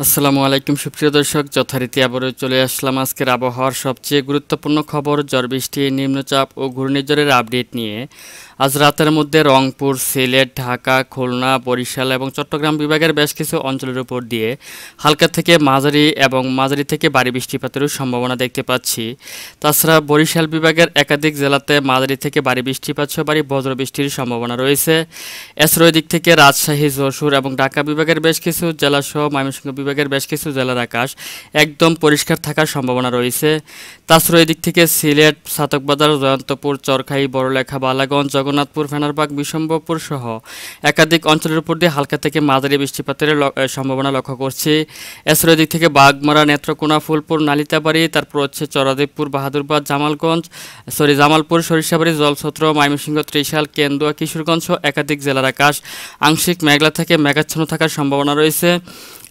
আসসালামু আলাইকুম সুপ্রিয় দর্শক, যথারীতি আবারও চলে আসলাম আজকের আবহাওয়ার সবচেয়ে গুরুত্বপূর্ণ খবর ঝড় বৃষ্টি, নিম্নচাপ ও ঘূর্ণিঝড়ের আপডেট নিয়ে। আজ রাতের মধ্যে রংপুর, সিলেট, ঢাকা, খুলনা, বরিশাল এবং চট্টগ্রাম বিভাগের বেশ কিছু অঞ্চলের উপর দিয়ে হালকা থেকে মাঝারি এবং মাঝারি থেকে ভারী বৃষ্টিপাতেরও সম্ভাবনা দেখতে পাচ্ছি। তাছাড়া বরিশাল বিভাগের একাধিক জেলাতে মাঝারি থেকে ভারী বৃষ্টিপাত সহ ভারী বজ্রবৃষ্টির সম্ভাবনা রয়েছে। এছাড়াও এদিক থেকে রাজশাহী, যশোর এবং ঢাকা বিভাগের বেশ কিছু জেলাসহ ময়মনসিংহ বিভাগের বেশ কিছু জেলার আকাশ একদম পরিষ্কার থাকার সম্ভাবনা রয়েছে। তাছাড়াও এদিক থেকে সিলেট, ছাতকবাজার, জয়ন্তপুর, চরখাই, বড়লেখা, বালাগঞ্জ, জগন্নাথপুর, ফেনারবাগ, বিশম্বরপুর সহ একাধিক অঞ্চলের উপর দিয়ে হালকা থেকে মাঝারি বৃষ্টিপাতের সম্ভাবনা লক্ষ্য করছি। এছাড়াও এদিক থেকে বাগমারা, নেত্রকোনা, ফুলপুর, নালিতাবাড়ি, তারপর হচ্ছে চরাদিপুর, বাহাদুরবাদ, জামালপুর, সরিষাবাড়ি, জলছত্র, ময়মনসিংহ, ত্রিশাল, কেন্দুয়া, কিশোরগঞ্জ সহ একাধিক জেলার আকাশ আংশিক মেঘলা থেকে মেঘাচ্ছন্ন থাকার সম্ভাবনা রয়েছে।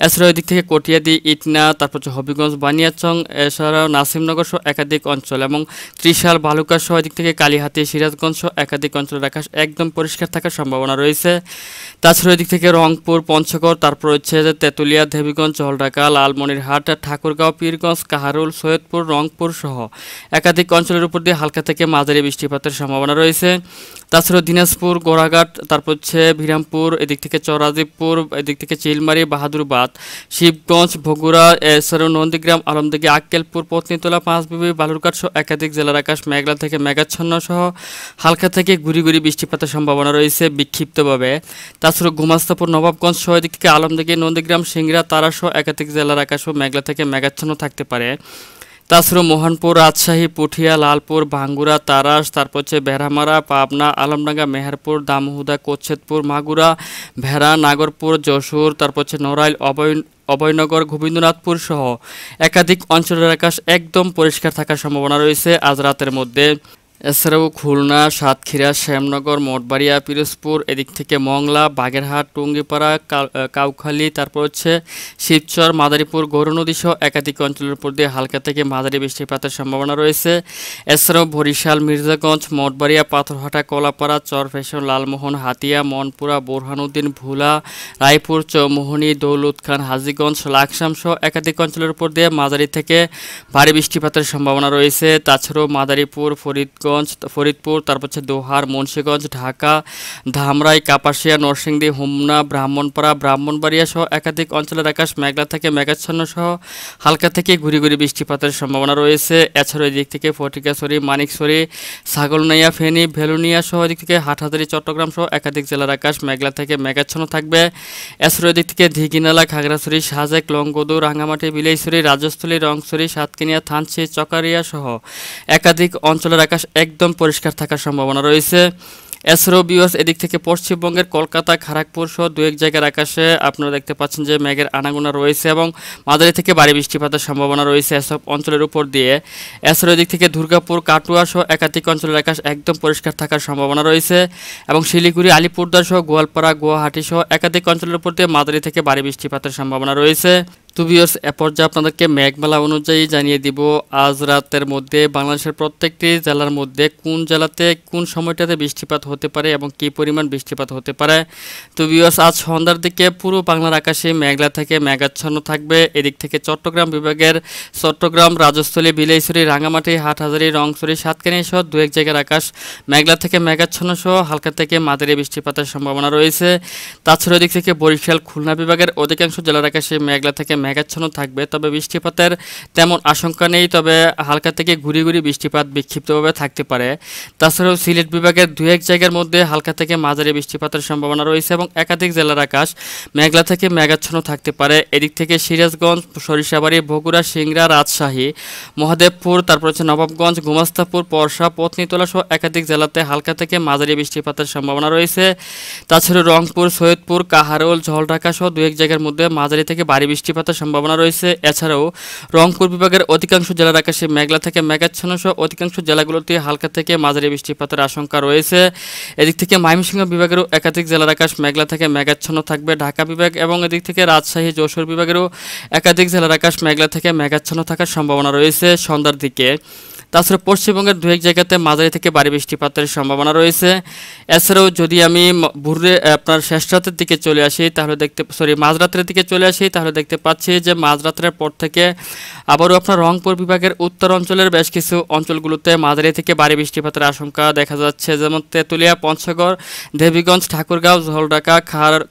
এছাড়াও এদিক থেকে কটিয়াদি, ইটনা, তারপর হচ্ছে হবিগঞ্জ, বানিয়াচং, এছাড়াও নাসিমনগর সহ একাধিক অঞ্চল এবং ত্রিশাল, ভালুকা সহ এদিক থেকে কালীহাতি, সিরাজগঞ্জ সহ একাধিক অঞ্চলের আকাশ একদম পরিষ্কার থাকার সম্ভাবনা রয়েছে। তাছাড়াও এদিক থেকে রংপুর, পঞ্চগড়, তারপর হচ্ছে যে তেঁতুলিয়া, দেবীগঞ্জ, জলঢাকা, লালমনিরহাট, ঠাকুরগাঁও, পীরগঞ্জ, কাহারুল, সৈয়দপুর, রংপুর সহ একাধিক অঞ্চলের উপর দিয়ে হালকা থেকে মাঝারি বৃষ্টিপাতের সম্ভাবনা রয়েছে। তাছাড়াও দিনাজপুর, গোড়াঘাট, তারপর হচ্ছে বিরামপুর, এদিক থেকে চরাজিপুর, এদিক থেকে চিলমারি, বাহাদুরবাদ, শিবগঞ্জ, বগুড়া, এছাড়াও নন্দীগ্রাম, আলমদিঘি, আক্কেলপুর, পত্নীতলা, পাঁচবিবি, বালুরঘাট সহ একাধিক জেলার আকাশ মেঘলা থেকে মেঘাচ্ছন্ন সহ হালকা থেকে গুড়ি গুড়ি বৃষ্টিপাতের সম্ভাবনা রয়েছে বিক্ষিপ্তভাবে। তাছাড়াও গুমাস্তাপুর, নবাবগঞ্জ সহ এদিক থেকে আলমদিঘি, নন্দীগ্রাম, সিংড়া, তারা সহ একাধিক জেলার আকাশও মেঘলা থেকে মেঘাচ্ছন্ন থাকতে পারে। তাছাড়াও মোহনপুর, রাজশাহী, পুঠিয়া, লালপুর, ভাঙ্গুড়া, তারাস, তারপর হচ্ছে বেড়ামারা, পাবনা, আলমডাঙ্গা, মেহেরপুর, দামুহুদা, কোচ্ছেদপুর, মাগুরা, ভেড়া, নাগরপুর, যশোর, তারপর হচ্ছে নড়াইল, অভয়নগর, গোবিন্দনাথপুর সহ একাধিক অঞ্চলের আকাশ একদম পরিষ্কার থাকার সম্ভাবনা রয়েছে আজ রাতের মধ্যে। এছাড়াও খুলনা, সাতক্ষীরা, শ্যামনগর, মঠবাড়িয়া, পিরোজপুর, এদিক থেকে মংলা, বাগেরহাট, টুঙ্গিপাড়া, কাউখালী, তারপর হচ্ছে শিবচর, মাদারীপুর, গৌরনদী সহ একাধিক অঞ্চলের উপর দিয়ে হালকা থেকে মাঝারি বৃষ্টিপাতের সম্ভাবনা রয়েছে। এছাড়াও বরিশাল, মির্জাগঞ্জ, মঠবাড়িয়া, পাথরহাটা, কলাপাড়া, চরফ্যাশন, লালমোহন, হাতিয়া, মনপুরা, বোরহানুদ্দিন, ভুলা, রায়পুর, চৌমোহনী, দৌলত খান, হাজীগঞ্জ, লাকসাম সহ একাধিক অঞ্চলের উপর দিয়ে মাঝারি থেকে ভারী বৃষ্টিপাতের সম্ভাবনা রয়েছে। তাছাড়াও মাদারীপুর, ফরিদপুর, তারপর হচ্ছে দোহার, মুন্সিগঞ্জ, ঢাকা, ধামরাই, কাপাসিয়া, নরসিংদী, হোমনা, ব্রাহ্মণপাড়া, ব্রাহ্মণবাড়িয়া সহ একাধিক অঞ্চলের আকাশ মেঘলা থেকে মেঘাচ্ছন্ন সহ হালকা থেকে গুড়ি গুড়ি বৃষ্টিপাতের সম্ভাবনা রয়েছে। এছাড়াও এদিক থেকে ফটিকাছড়ি, মানিকছড়ি, ছাগলনাইয়া, ফেনী, ভেলুনিয়া সহ এদিক থেকে হাটহাজারী, চট্টগ্রাম সহ একাধিক জেলার আকাশ মেঘলা থেকে মেঘাচ্ছন্ন থাকবে। এছাড়াও এদিক থেকে দীঘিনালা, খাগড়াছড়ি, সাজেক, লংগদু, রাঙামাটি, বিলাইছড়ি, রাজস্থলী, রংছড়ি, সাতকিনিয়া, থানচি, চকারিয়া সহ একাধিক অঞ্চলের আকাশ একদম পরিষ্কার থাকার সম্ভাবনা রয়েছে। এছাড়াও বিওস এদিক থেকে পশ্চিমবঙ্গের কলকাতা, খড়গপুর সহ দু এক জায়গার আকাশে আপনারা দেখতে পাচ্ছেন যে মেঘের আনাগোনা রয়েছে এবং মাঝারি থেকে ভারী বৃষ্টিপাতের সম্ভাবনা রয়েছে এসব অঞ্চলের উপর দিয়ে। এছাড়াও এদিক থেকে দুর্গাপুর, কাটুয়া সহ একাধিক অঞ্চলের আকাশ একদম পরিষ্কার থাকার সম্ভাবনা রয়েছে এবং শিলিগুড়ি, আলিপুরদুয়ার সহ গোয়ালপাড়া, গুয়াহাটি সহ একাধিক অঞ্চলের উপর দিয়ে মাঝারি থেকে ভারী বৃষ্টিপাতের সম্ভাবনা রয়েছে। তো ভিউয়ার্স, এ পর্যায়ে আপনাদেরকে মেঘমালা অনুযায়ী জানিয়ে দিব আজ রাতের মধ্যে বাংলাদেশের প্রত্যেকটি জেলার মধ্যে কোন জেলাতে কোন সময়টাতে বৃষ্টিপাত হতে পারে এবং কী পরিমাণ বৃষ্টিপাত হতে পারে। তো ভিউয়ার্স, আজ সন্ধ্যার দিকে পুরো বাংলার আকাশে মেঘলা থেকে মেঘাচ্ছন্ন থাকবে। এদিক থেকে চট্টগ্রাম বিভাগের চট্টগ্রাম, রাজস্থলী, বিলাইছড়ি, রাঙামাটি, হাটহাজারী, রংছড়ি, সাতকানিয়া সহ দু এক জায়গার আকাশ মেঘলা থেকে মেঘাচ্ছন্ন সহ হালকা থেকে মাঝারি বৃষ্টিপাতের সম্ভাবনা রয়েছে। তাছাড়া এদিক থেকে বরিশাল, খুলনা বিভাগের অধিকাংশ জেলার আকাশে মেঘলা থেকে মেঘাচ্ছন্ন থাকবে, তবে বৃষ্টিপাতের তেমন আশঙ্কা নেই, তবে হালকা থেকে ঘুরি ঘুরি বৃষ্টিপাত বিক্ষিপ্তভাবে থাকতে পারে। তাছাড়াও সিলেট বিভাগের দু এক জায়গার মধ্যে হালকা থেকে মাঝারি বৃষ্টিপাতের সম্ভাবনা রয়েছে এবং একাধিক জেলার আকাশ মেঘলা থেকে মেঘাচ্ছন্ন থাকতে পারে। এদিক থেকে সিরাজগঞ্জ, সরিষাবাড়ি, বগুড়া, সিংড়া, রাজশাহী, মহাদেবপুর, তারপর হচ্ছে নবাবগঞ্জ, গুমাস্তাপুর, পরশা, পত্নীতলা সহ একাধিক জেলাতে হালকা থেকে মাঝারি বৃষ্টিপাতের সম্ভাবনা রয়েছে। তাছাড়াও রংপুর, সৈয়দপুর, কাহারোল, ঝলঢাকা সহ দু এক জায়গার মধ্যে মাঝারি থেকে ভারী বৃষ্টিপাতের সম্ভাবনা রয়েছে। এছাড়াও রংপুর বিভাগের অধিকাংশ জেলার আকাশে মেঘলা থেকে মেঘাচ্ছন্ন সহ অধিকাংশ জেলাগুলোতে হালকা থেকে মাঝারি বৃষ্টিপাতের আশঙ্কা রয়েছে। এদিক থেকে ময়মনসিংহ বিভাগেরও একাধিক জেলার আকাশ মেঘলা থেকে মেঘাচ্ছন্ন থাকবে। ঢাকা বিভাগ এবং এদিক থেকে রাজশাহী, যশোর বিভাগেরও একাধিক জেলার আকাশ মেঘলা থেকে মেঘাচ্ছন্ন থাকার সম্ভাবনা রয়েছে সন্ধ্যার দিকে। তাছাড়া পশ্চিমবঙ্গের দু এক জায়গাতে মাঝারি থেকে ভারী বৃষ্টিপাতের সম্ভাবনা রয়েছে। এছাড়াও যদি আমি ভোরে আপনার শেষ রাতের দিকে চলে আসি তাহলে মাঝরাতের দিকে চলে আসি তাহলে দেখতে পাচ্ছি যে মাঝরাতের পর থেকে আবারও আপনার রংপুর বিভাগের উত্তর অঞ্চলের বেশ কিছু অঞ্চলগুলোতে মাঝারি থেকে ভারী বৃষ্টিপাতের আশঙ্কা দেখা যাচ্ছে, যেমন তেঁতুলিয়া, পঞ্চগড়, দেবীগঞ্জ, ঠাকুরগাঁও, ঝোলঢাকা,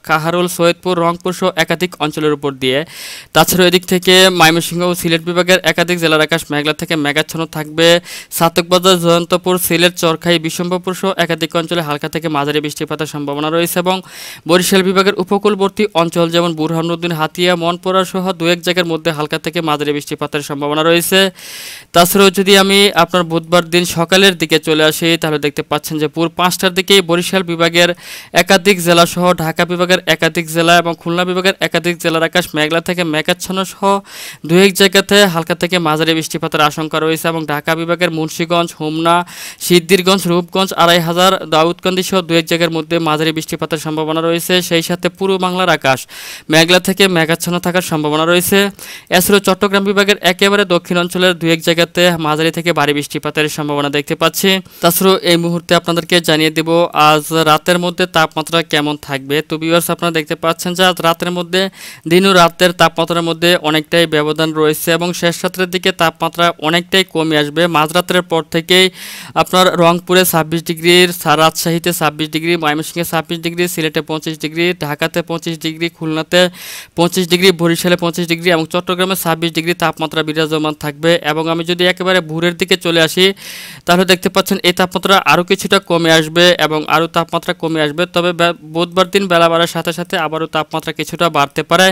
কাহারোল, সৈয়দপুর, রংপুর সহ একাধিক অঞ্চলের উপর দিয়ে। তাছাড়াও এদিক থেকে ময়মনসিংহ ও সিলেট বিভাগের একাধিক জেলার আকাশ মেঘলা থেকে মেঘাচ্ছন্ন থাকবে। সাতকবাজার, জয়ন্তপুর, সিলেট, চরখাই, বিশম্বরপুর সহ একাধিক অঞ্চলে হালকা থেকে মাঝারি বৃষ্টিপাতের সম্ভাবনা রয়েছে এবং বরিশাল বিভাগের উপকূলবর্তী অঞ্চল যেমন বুরহানুদ্দিন, হাতিয়া, মনপুরা সহ দু এক জায়গার মধ্যে হালকা থেকে মাঝারি বৃষ্টিপাতের সম্ভাবনা রয়েছে। তাছাড়াও যদি আমি আপনার বুধবার দিন সকালের দিকে চলে আসি তাহলে দেখতে পাচ্ছেন যে ভোর 5টার দিকে বরিশাল বিভাগের একাধিক জেলা সহ ঢাকা বিভাগের একাধিক জেলা এবং খুলনা বিভাগের একাধিক জেলার আকাশ মেঘলা থেকে মেঘাচ্ছন্ন সহ দু এক জায়গাতে হালকা থেকে মাঝারি বৃষ্টিপাতের আশঙ্কা রয়েছে এবং ঢাকা বিভাগের মুন্সিগঞ্জ, হোমনা, সিদ্ধিরগঞ্জ, রূপগঞ্জ, 2500, দাউদকান্দি সহ দু এক জায়গার মধ্যে মাঝারি বৃষ্টিপাতের সম্ভাবনা রয়েছে। সেই সাথে পূর্ব বাংলার আকাশ মেঘলা থেকে মেঘাচ্ছন্ন থাকার সম্ভাবনা রয়েছে। এছাড়াও চট্টগ্রাম বিভাগের একেবারে দক্ষিণ অঞ্চলের দু এক জায়গাতে মাঝারি থেকে ভারী বৃষ্টিপাতের সম্ভাবনা দেখতে পাচ্ছি। তাছাড়াও এই মুহূর্তে আপনাদেরকে জানিয়ে দেব আজ রাতের মধ্যে তাপমাত্রা কেমন থাকবে। তো ভিউয়ার্স, আপনারা দেখতে পাচ্ছেন যে আজ রাতের মধ্যে দিন ও রাতের তাপমাত্রার মধ্যে অনেকটাই ব্যবধান রয়েছে এবং শেষ রাতের দিকে তাপমাত্রা অনেকটাই কমে আসবে। মাঝরাতের পর থেকেই আপনার রংপুরে 26 ডিগ্রি, রাজশাহীতে 26 ডিগ্রি, ময়মনসিংহে 26 ডিগ্রি, সিলেটে 25 ডিগ্রি, ঢাকাতে 25 ডিগ্রি, খুলনাতে 25 ডিগ্রি, বরিশালে 25 ডিগ্রি এবং চট্টগ্রামে 26 ডিগ্রি তাপমাত্রা বিরাজমান থাকবে। এবং আমি যদি একেবারে ভোরের দিকে চলে আসি তাহলে দেখতে পাচ্ছেন এই তাপমাত্রা আরও কিছুটা কমে আসবে এবং আরও তাপমাত্রা কমে আসবে। তবে বুধবার দিন বেলা বাড়ার সাথে সাথে আবারও তাপমাত্রা কিছুটা বাড়তে পারে।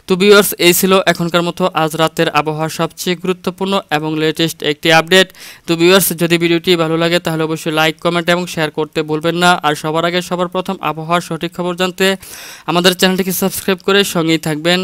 তো ভিউয়ার্স, এই ছিল এখনকার মতো আজ রাতের আবহাওয়ার সবচেয়ে গুরুত্বপূর্ণ এবং লেটেস্ট একটি আপডেট। তো ভিউয়ার্স, যদি ভিডিওটি ভালো লাগে তাহলে অবশ্যই লাইক, কমেন্ট এবং শেয়ার করতে ভুলবেন না। আর সবার আগে সবার প্রথম আবহাওয়ার সঠিক খবর জানতে আমাদের চ্যানেলটিকে সাবস্ক্রাইব করে সঙ্গেই থাকবেন।